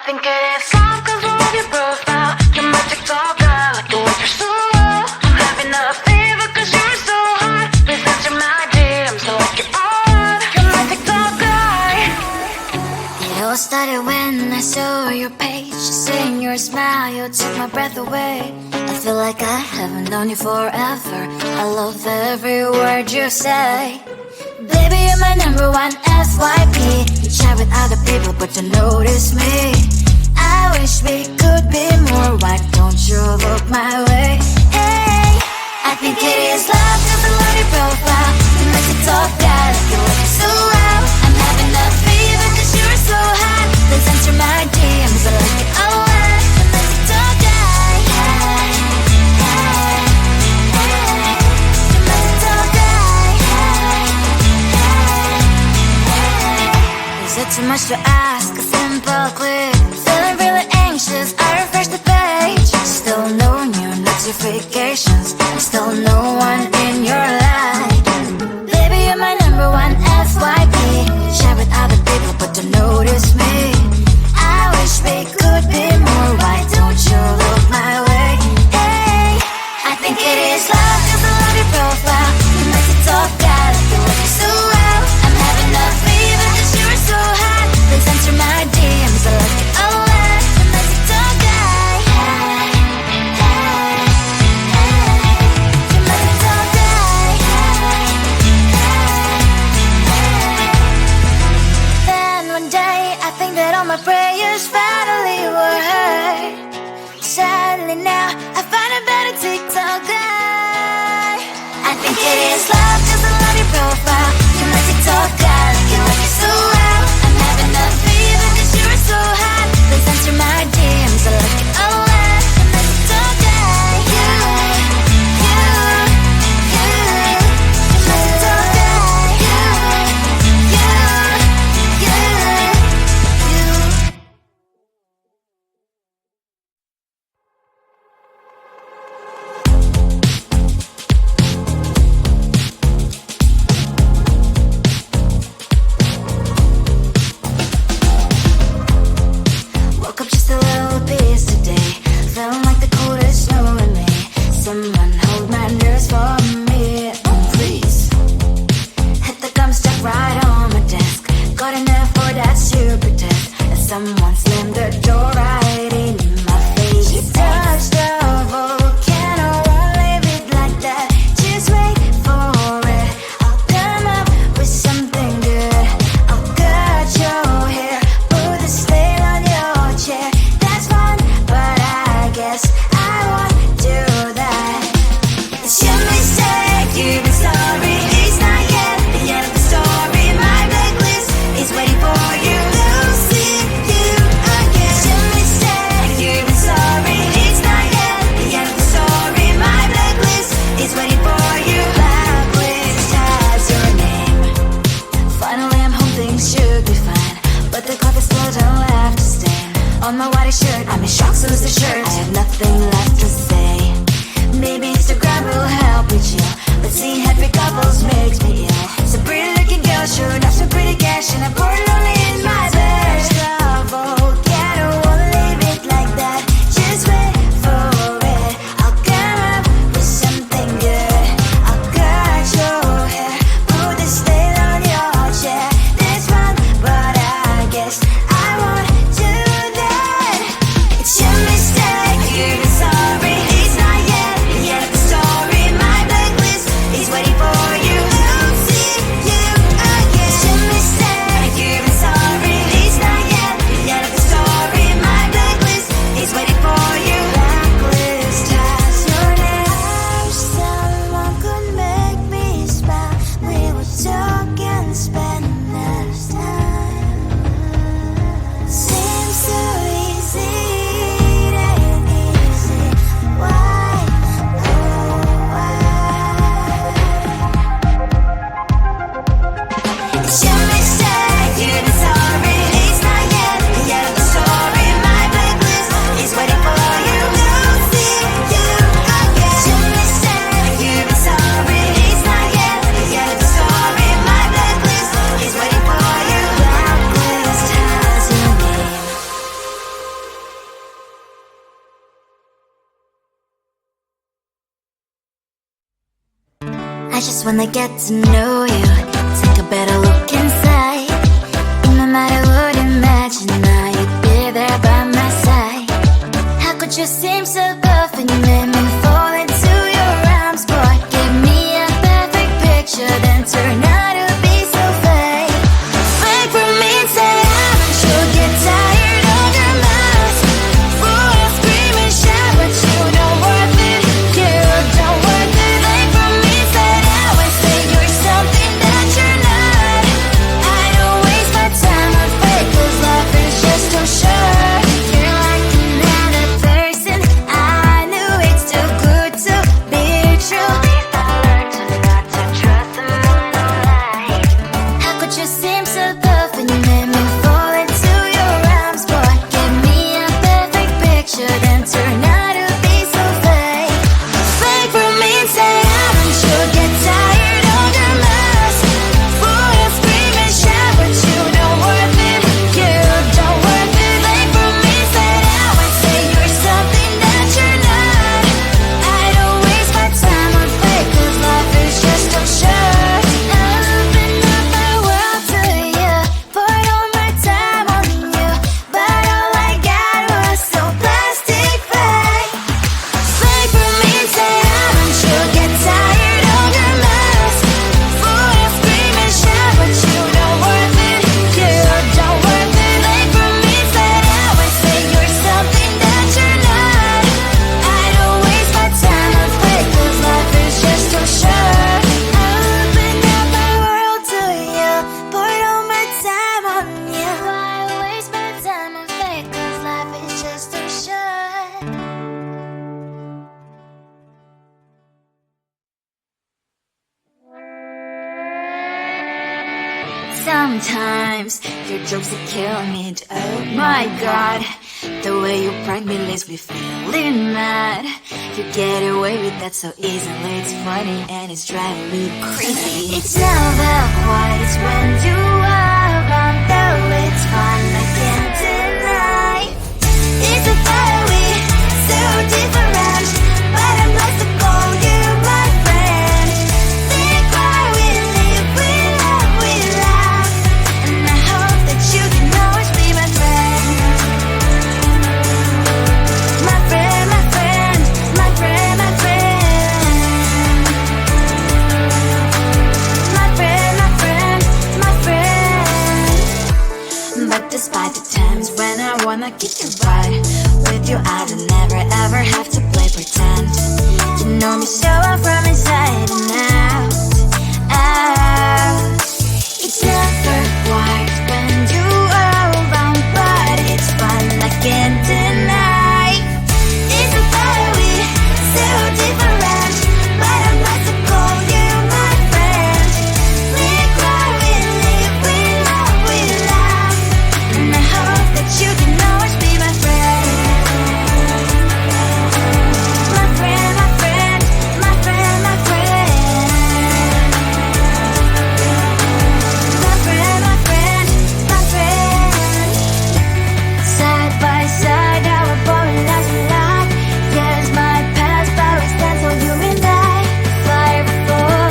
think it is love 'cause I love your profile. You're my TikTok girl, like the way you're so low. I'm having a fever 'cause you're so hot. Please answer my DMs, so like you're on. You're my TikTok guy. It all started when I saw your page. Seeing your smile, you took my breath away. I feel like I haven't known you forever. I love every word you say. Baby, you're my number one FYP. You chat with other people, but you notice me. I wish we could be more. Why don't you look my way? Hey, I think it is love 'cause I love your profile. You make it talk that you look so well. I'm having a fever 'cause you're so hot. Please answer my DMs, I like it a lot. You make it talk that. Hey, hey, hey. You make it talk that. Is it too much to ask? A simple click. Feeling really anxious, I refresh the page. Still no new notifications. Still no one in your life. Baby, you're my number one FYP. Share with other people, but don't notice me. I wish we could be more. Why don't you look my way? Hey, I think it is love 'cause I love your profile. You make it talk that you look so well. I'm having a fever 'cause you're so hot. Please answer my DMs, I like it a lot. You make it talk that. Hey, hey, hey. You make it talk that. Hey, hey, hey. Then one day I think that all my prayers finally were heard. Sadly now I find a better TikTok guy. I think it is love 'cause I love your profile. You make it talk guy, you like it so well. I'm having a fever 'cause you're so hot. Please answer my DMs, I like it a lot. You make it talk guy, you, you, you. You make it talk guy, you, you, you, you. I just wanna get to know you, take a better look inside. No matter what, imagine now you'd be there by my side. How could you seem so perfect, you made me fall into your arms, boy. Give me a perfect picture, then turn out to be so fake. Fake for me, say haven't you get tired of your mess? Full of scream and shout, but you don't worth it, you don't worth it. Fake for me, say I always say you're something that you're not. I don't waste my time on fake, 'cause life is just too short. You're like another person, I knew it's too good to be true. I learned to not to trust them on no lie. How could you seem so perfect, you made me fall into your arms, boy. Give me a perfect picture, then turn out to be so fake. Fake for me, say haven't you get tired of your mess? Full of scream and shout, but you don't worth it, you don't worth it. Fake for me, say I always say you're something that you're not. I don't waste my time on fake, 'cause life is just too short. Open up my world to you, poured all my time on you, but all I got was so plastic fake. Fake for me, say haven't you get tired of your mess? Full of scream and shout, but you don't worth it, you don't worth it. Fake for me, say I always say you're something that you're not. I don't waste my time on fake, 'cause life is just too short. Open up my world to you, poured all my time on you. Why waste my time on fake, 'cause life is just too short. Sometimes your jokes they kill me. Oh my god, the way you prank me leaves me feeling mad. You get away with that so easily. It's funny and it's driving me crazy. It's never quiet, it's when you are around, though it's fun, I can't deny. It's a fiery, so different, but I'm blessed to call you my friend. Think why we live, we love, we laugh, and I hope that you can always be my friend. My friend, my friend, my friend, my friend. My friend, my friend, my friend. But despite the times when I wanna kick your butt, with you I don't never ever have to play pretend. You know me so well from inside and out, out. It's never quiet when you are around, but it's fun, I can't deny. It's a fiery, so different, but I'm blessed to call you my friend. We cry, we live, we love, we laugh, and I hope that you can always be my friend. My friend, my friend, my friend, my friend. My friend, my friend, my friend. Side by side, our body lies alive. Yes, my past, but we stand for you and I. Fire before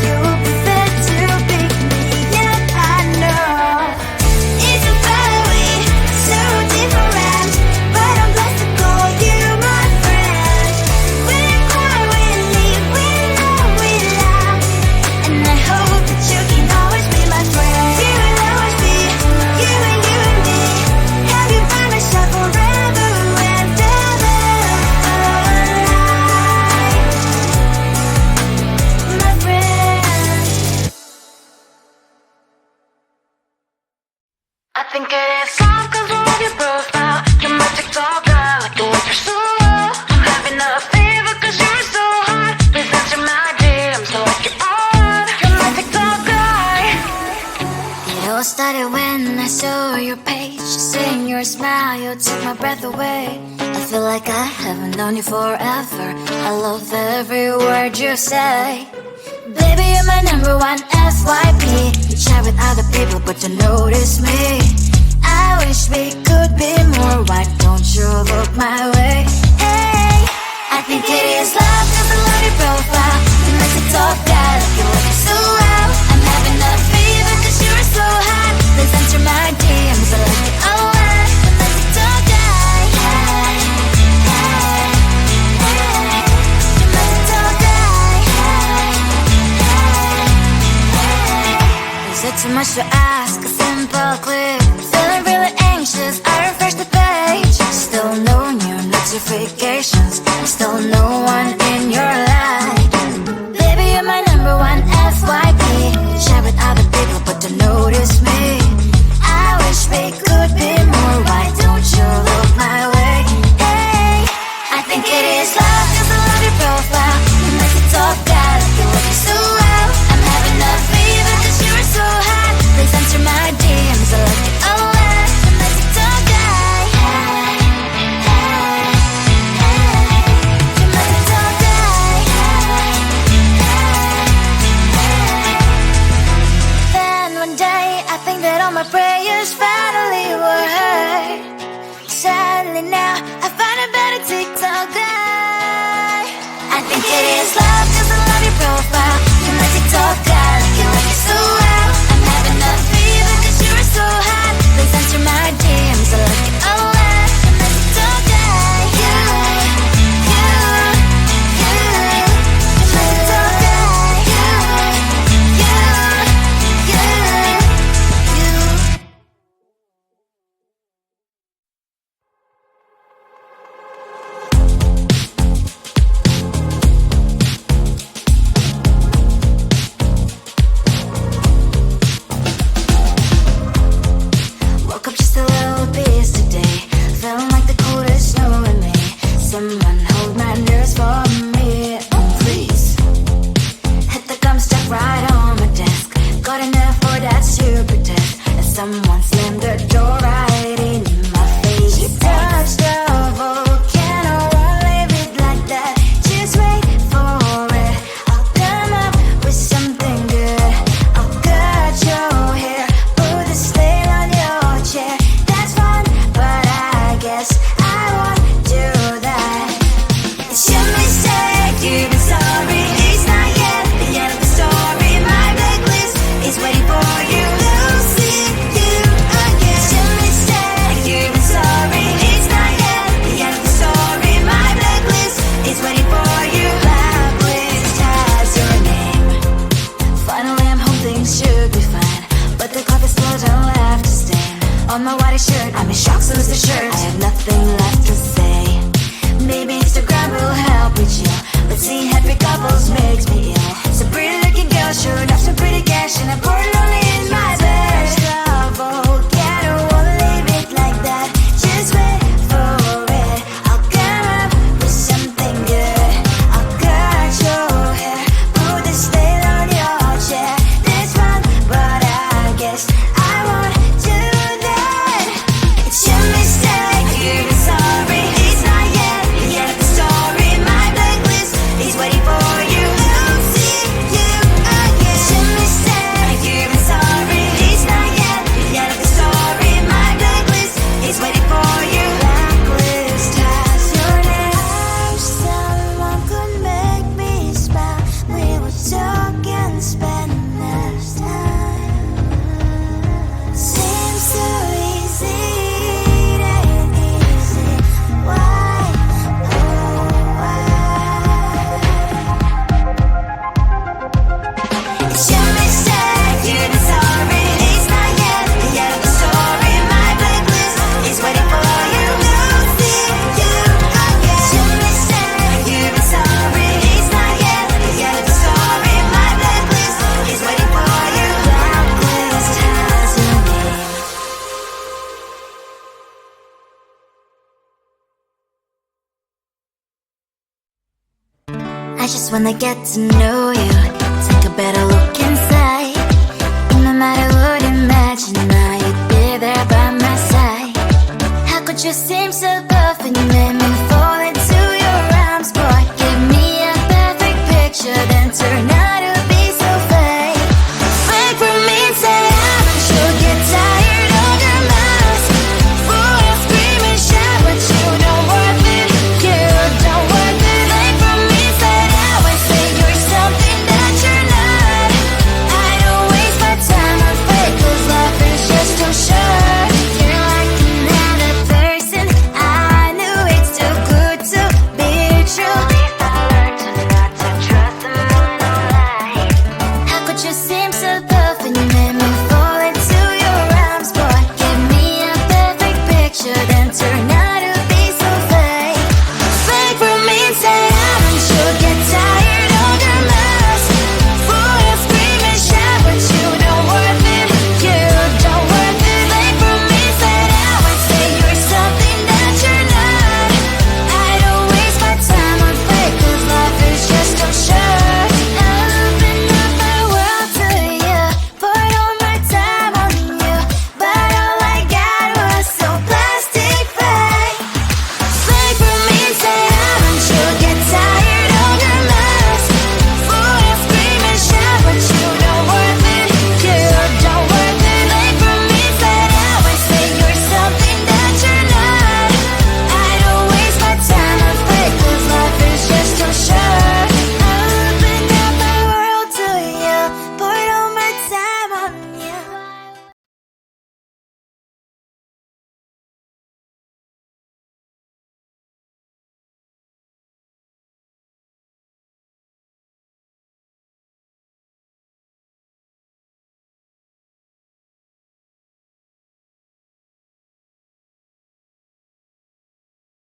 you prefer to pick me, yet I know it's a fiery, so different, but I'm blessed to call you my friend. We cry, we live, we love, we laugh, and I hope that you can always be my friend. You will always be, you and me. Have you by my side forever and ever. My friend. I think it is soft 'cause I love your profile. You're my TikTok girl, like the way you're so low. I'm having a fever 'cause you're so hot. Please answer my DMs like you're on. You're my TikTok guy. It all started when I saw your page. Seeing your smile, you took my breath away. I feel like I haven't known you forever. I love every word you say. Baby, you're my number one FYP. You chat with other people, but you notice me. I wish we could be more. Why don't you look my way? Hey, I think it is love 'cause I love your profile. You make it talk that too much to ask, a simple click. Feeling really anxious, I refresh the page. Still no new notifications, still no one in your life. Baby, you're my number one FYP. Share with other people but don't notice me. I wish we could be more, why don't you look my way? Hey, I think it is love, cause I love your profile. You make it talk bad, like you work so well. I'm having a fever cause you're so hot. Please answer my DMs, I like it a lot. You make it talk guy. You make it talk guy. Then one day I think that all my prayers finally were heard. Sadly now I find a better TikTok guy. I think it is love cause I love your profile. You my TikTok guy, like you work it so well. I'm having a fever cause you're so hot. Please answer my DMs, I like it a lot. You my TikTok guy. You my TikTok guy. Woke up just a little pissed today. Feeling like the coldest snow in me. Someone hold my nerves for me, please. Hit the gum stuck right on my desk. Got enough for that stupid test. And someone slammed the door right in my face. You touched the volcano, won't leave it like that. Just wait for it. I'll come up with something good. I'll cut your hair, put a stain on your chair. That's fun, but I guess I won't do that. It's your mistake, you've been sorry. It's not yet the end of the story. My blacklist is waiting for you. Losing you again. It's your mistake, you've been sorry. It's not yet the end of the story. My blacklist is waiting for you. Blacklist has your name. Finally I'm home, things should be fine, but the clock is still don't left to stain. On my white shirt, I'm in shock, so is the shirt. I have nothing left to say. Maybe Instagram will help with you, but seeing happy couples makes me ill. Some pretty looking girl showing off some pretty cash, and I'm pouring only in my bed. Volcano, won't leave it like that. Just wait for it. I'll come up with something good. I'll cut your hair, put the stain on your chair. That's fun, but I guess I won't do that. It's your mistake, you've been sorry. It's not yet the end of the story. My blacklist is waiting for you. Losing you again. It's your mistake, you've been sorry. It's not yet the end of the story. My blacklist is waiting for you. Blacklist has your name. I wish someone could make me smile. We would talk and spend less time. Seems so easy, it ain't easy. Why, oh why? It's your mistake, you've been sorry. It's not yet the end of the story. My blacklist is waiting for you. Losing you again. It's your mistake, you've been sorry. It's not yet the end of the story. My blacklist is waiting for you. Blacklist has your name. I just wanna get to know you, take a better look inside. No matter what, imagine now you'd be there by my side. How could you seem so perfect? You made me fall into your arms, boy. Give me a perfect picture, then turn